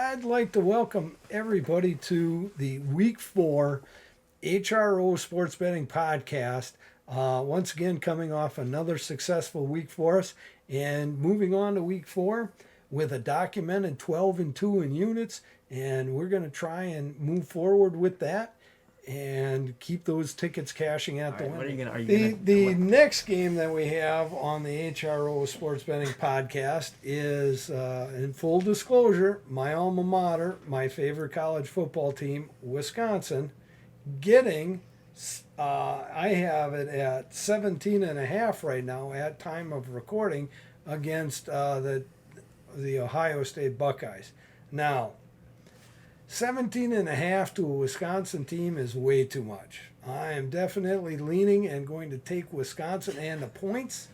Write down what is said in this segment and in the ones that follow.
I'd like to welcome everybody to the Week 4 HRO Sports Betting Podcast. Once again, coming off another successful week for us and moving on to Week 4 with a documented 12-2 in units. And we're going to try and move forward with that and keep those tickets cashing at the What are window. you gonna? Are you The gonna? the next game that we have on the HRO Sports Betting Podcast is, in full disclosure, my alma mater, my favorite college football team, Wisconsin, getting. I have it at 17.5 right now at time of recording against the Ohio State Buckeyes. Now, 17.5 to a Wisconsin team is way too much. I am definitely leaning and going to take Wisconsin and the points.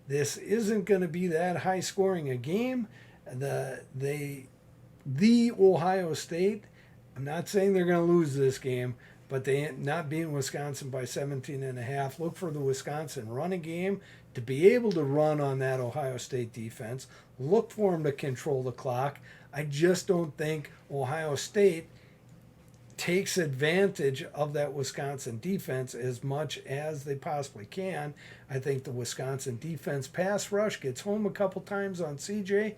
This isn't going to be that high scoring a game. The Ohio State, I'm not saying they're going to lose this game, but they not being Wisconsin by 17.5. Look for the Wisconsin running game to be able to run on that Ohio State defense. Look for them to control the clock. I just don't think Ohio State takes advantage of that Wisconsin defense as much as they possibly can. I think the Wisconsin defense pass rush gets home a couple times on CJ.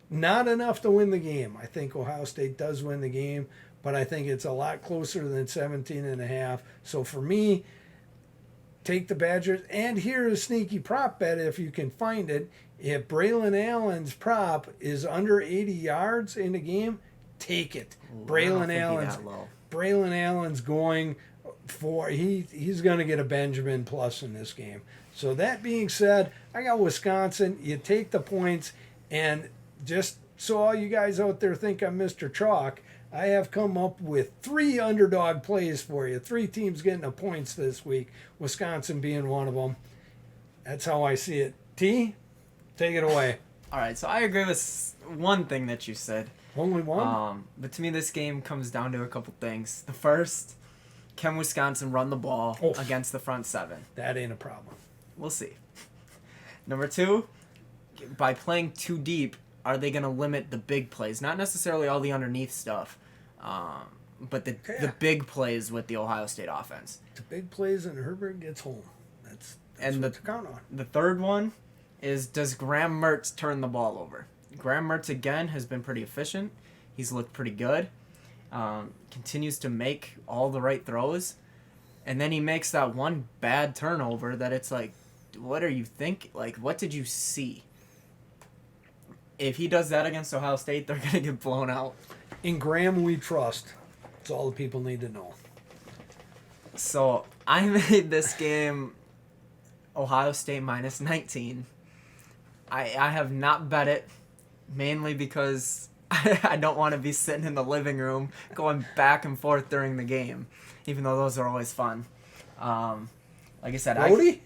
Not enough to win the game. I think Ohio State does win the game, but I think it's a lot closer than 17.5. So for me, take the Badgers. And here is a sneaky prop bet if you can find it. If Braylon Allen's prop is under 80 yards in the game, take it. Braylon Allen's going for he's going to get a Benjamin plus in this game. So that being said, I got Wisconsin. You take the points, and just so all you guys out there think I'm Mr. Chalk, I have come up with 3 underdog plays for you. 3 teams getting the points this week, Wisconsin being one of them. That's how I see it. T, take it away. All right, so I agree with one thing that you said. Only one? But to me, this game comes down to a couple things. The first, can Wisconsin run the ball against the front 7? That ain't a problem. We'll see. Number 2, by playing too deep, are they going to limit the big plays? Not necessarily all the underneath stuff, but the big plays with the Ohio State offense. The big plays and Herbert gets home. That's and what to count on. The third one is, does Graham Mertz turn the ball over? Graham Mertz, again, has been pretty efficient. He's looked pretty good. Continues to make all the right throws. And then he makes that one bad turnover that it's like, what are you thinking? Like, what did you see? If he does that against Ohio State, they're going to get blown out. In Graham, we trust. That's all the people need to know. So I made this game Ohio State minus 19. I have not bet it, mainly because I don't want to be sitting in the living room going back and forth during the game, even though those are always fun. Like I said, Brody?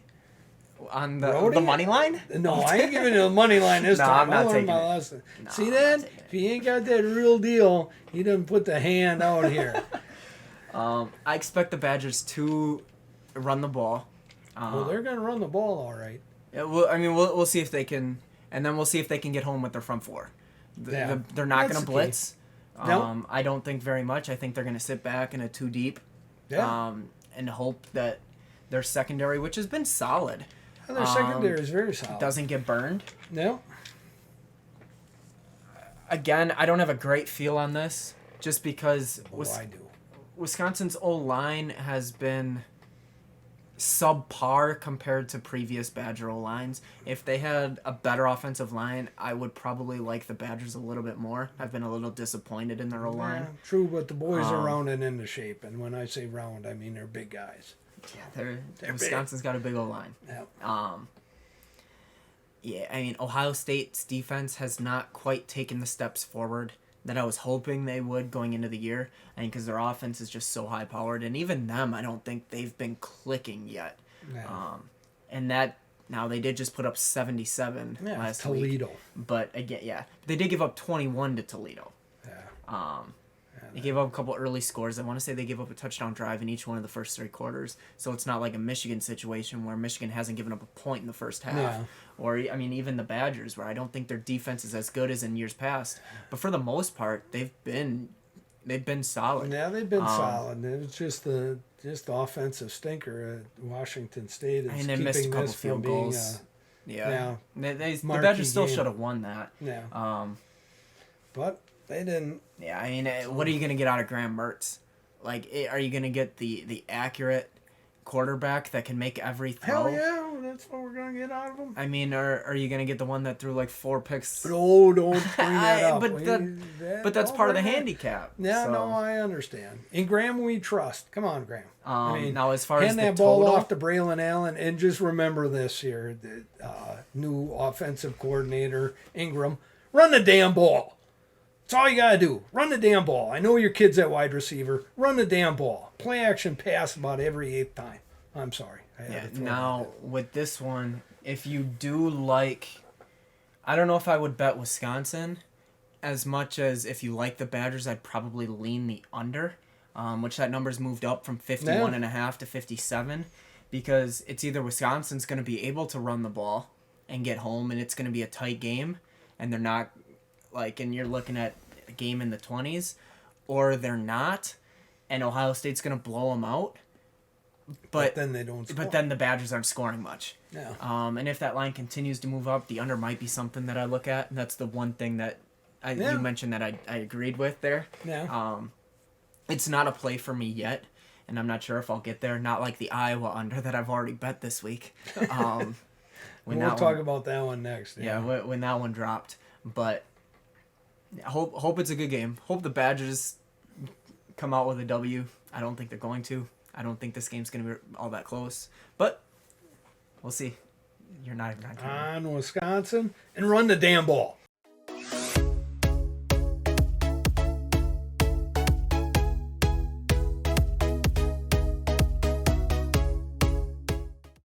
On the money line? No, I ain't giving you the money line this time. I'm not taking my lesson. See that? If he ain't got that real deal, he doesn't put the hand out here. I expect the Badgers to run the ball. Well, they're going to run the ball all right. Yeah, we'll see if they can, and then we'll see if they can get home with their front 4. They're not going to blitz. Nope. I don't think very much. I think they're going to sit back in a 2 deep, and hope that their secondary, which has been solid, their secondary is very solid, doesn't get burned. No. Again, I don't have a great feel on this, just because I do. Wisconsin's O-line has been subpar compared to previous Badger O-lines. If they had a better offensive line, I would probably like the Badgers a little bit more. I've been a little disappointed in their O-line. Yeah, true, but the boys are rounding into shape, and when I say round, I mean they're big guys. Yeah, Wisconsin's got a big O-line. Yeah. Yeah, I mean, Ohio State's defense has not quite taken the steps forward that I was hoping they would going into the year. I mean, because their offense is just so high-powered, and even them, I don't think they've been clicking yet. No. And that, now they did just put up 77 last Toledo. week. But again, they did give up 21 to Toledo. Yeah. They gave up a couple early scores. I want to say they gave up a touchdown drive in each one of the first 3 quarters. So it's not like a Michigan situation where Michigan hasn't given up a point in the first half. Yeah. Or, I mean, even the Badgers, where I don't think their defense is as good as in years past. But for the most part, they've been solid. Yeah, they've been solid. It was just the offensive stinker at Washington State is And they keeping missed a couple this from field being goals. Yeah. The marquee Badgers still game. should have won that. yeah. But they didn't. Yeah, I mean, what are you going to get out of Graham Mertz? Like, are you going to get the accurate quarterback that can make every throw? Hell yeah, that's what we're gonna get out of them. I mean, are you going to get the one that threw like 4 picks? But don't bring that up. But that's don't part of the bring that- handicap. Yeah, so. no, I understand. In Graham, we trust. Come on, Graham. Now, as far as hand the that ball total, off to Braylon Allen, and just remember this here: the new offensive coordinator Ingram, run the damn ball. That's all you gotta do. Run the damn ball. I know your kid's at wide receiver. Run the damn ball. Play action pass about every 8th time. I'm sorry. I had to throw now with this one, if you do like, I don't know if I would bet Wisconsin as much as if you like the Badgers, I'd probably lean the under, which that number's moved up from 51.5 to 57, because it's either Wisconsin's going to be able to run the ball and get home, and it's going to be a tight game, and they're not, like, and you're looking at a game in the 20s, or they're not, and Ohio State's going to blow them out. But then they don't score. But then the Badgers aren't scoring much. Yeah. And if that line continues to move up, the under might be something that I look at. And that's the one thing that you mentioned that I agreed with there. Yeah. It's not a play for me yet, and I'm not sure if I'll get there. Not like the Iowa under that I've already bet this week. We'll talk about that one next. Yeah, when that one dropped. But hope it's a good game. Hope the Badgers come out with a W. I don't think they're going to. I don't think this game's going to be all that close. But we'll see. You're not even on Wisconsin, and run the damn ball.